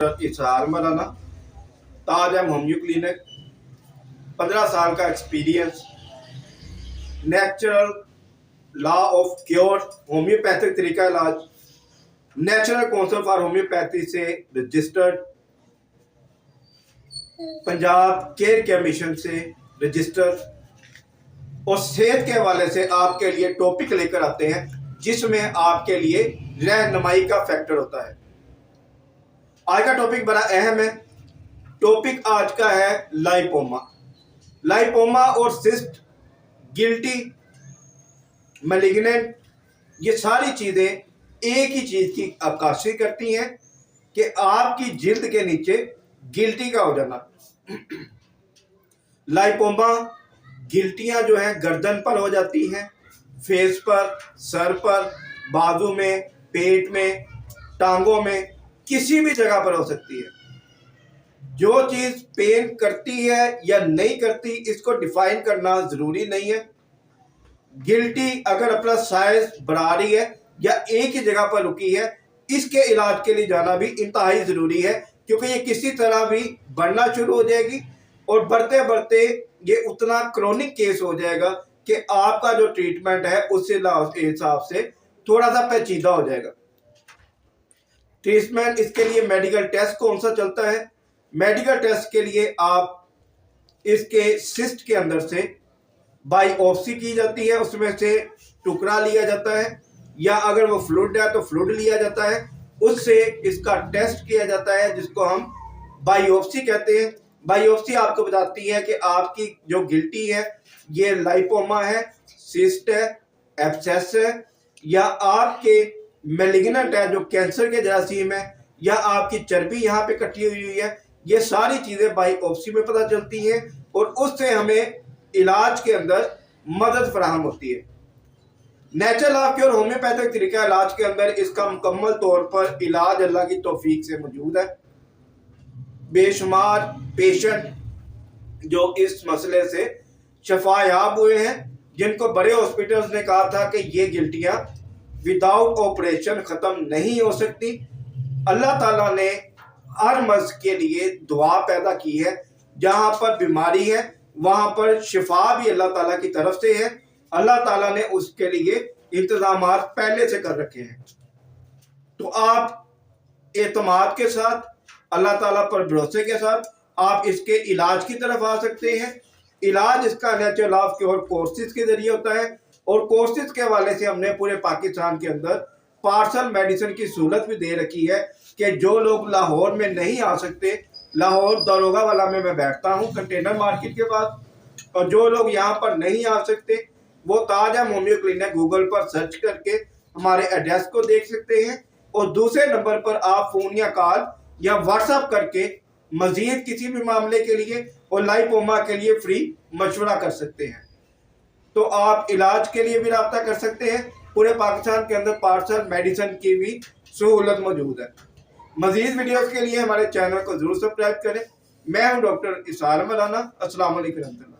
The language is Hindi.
इसहार मौलाना, ताज है होम्यो क्लिनिक, 15 साल का experience, natural law of cure, homeopathic तरीका इलाज, नेचुरल काउंसिल फॉर होम्योपैथी से रजिस्टर्ड, पंजाब केयर कमीशन से रजिस्टर्ड, और सेहत के हवाले से आपके लिए टॉपिक लेकर आते हैं जिसमें आपके लिए रहनुमाई का फैक्टर होता है। आज का टॉपिक बड़ा अहम है। टॉपिक आज का है लाइपोमा। लाइपोमा और सिस्ट, गिल्टी, मैलिग्नेंट, ये सारी चीज़ें एक ही चीज़ की अक्कासी करती हैं कि आपकी जिल्द के नीचे गिल्टी का हो जाना। लाइपोमा गिल्टियाँ जो हैं गर्दन पर हो जाती हैं, फेस पर, सर पर, बाजू में, पेट में, टांगों में, किसी भी जगह पर हो सकती है। जो चीज़ पेन करती है या नहीं करती इसको डिफाइन करना ज़रूरी नहीं है। गिल्टी अगर अपना साइज बढ़ा रही है या एक ही जगह पर रुकी है, इसके इलाज के लिए जाना भी इंतहाई ज़रूरी है, क्योंकि ये किसी तरह भी बढ़ना शुरू हो जाएगी और बढ़ते बढ़ते ये उतना क्रोनिक केस हो जाएगा कि आपका जो ट्रीटमेंट है उससे हिसाब से थोड़ा सा पेचीदा हो जाएगा। ट्रीटमेंट इसके लिए मेडिकल टेस्ट कौन सा चलता है? मेडिकल टेस्ट के लिए आप इसके सिस्ट के अंदर से बायोप्सी की जाती है, उसमें से टुकड़ा लिया जाता है, या अगर वो फ्लूइड है तो फ्लूइड लिया जाता है, उससे इसका टेस्ट किया जाता है जिसको हम बायोप्सी कहते हैं। बायोप्सी आपको बताती है कि आपकी जो गिल्टी है ये लाइपोमा है, सिस्ट है, एब्सेस है, या आपके मैलिग्नेंट है जो कैंसर के जरासीम है, या आपकी चर्बी यहाँ पे कटी हुई है। ये सारी चीज़ें बायोप्सी में पता चलती हैं और उससे हमें इलाज के अंदर मदद फराहम होती है। नेचुरल ऑफ क्योर होम्योपैथिक तरीका इलाज के अंदर इसका मुकम्मल तौर पर इलाज अल्लाह की तौफीक से मौजूद है। बेशुमार पेशेंट जो इस मसले से शफायाब हुए हैं, जिनको बड़े हॉस्पिटल्स ने कहा था कि ये गिल्टियाँ विदाउट ऑपरेशन ख़त्म नहीं हो सकती। अल्लाह ताला ने हर मर्ज के लिए दुआ पैदा की है। जहाँ पर बीमारी है वहाँ पर शिफा भी अल्लाह ताला की तरफ से है। अल्लाह ताला ने उसके लिए इंतजाम पहले से कर रखे हैं। तो आप एतमाद के साथ, अल्लाह ताला पर भरोसे के साथ आप इसके इलाज की तरफ आ सकते हैं। इलाज इसका नेचुरल ऑफ क्योर कोर्सेज के जरिए होता है, और कोर्सेज के हवाले से हमने पूरे पाकिस्तान के अंदर पार्सल मेडिसिन की सहूलत भी दे रखी है कि जो लोग लाहौर में नहीं आ सकते, लाहौर दरोगा वाला में मैं बैठता हूँ कंटेनर मार्केट के पास, और जो लोग यहाँ पर नहीं आ सकते वो ताज है होम्यो क्लिनिक गूगल पर सर्च करके हमारे एड्रेस को देख सकते हैं, और दूसरे नंबर पर आप फ़ोन या कॉल या व्हाट्सएप करके मजीद किसी भी मामले के लिए और लाइपोमा के लिए फ्री मशवरा कर सकते हैं। तो आप इलाज के लिए भी रब्ता कर सकते हैं। पूरे पाकिस्तान के अंदर पार्सल मेडिसिन की भी सहूलत मौजूद है। मजीद वीडियोस के लिए हमारे चैनल को जरूर सब्सक्राइब करें। मैं हूं डॉक्टर इसहार मौलाना। अस्सलाम वालेकुम।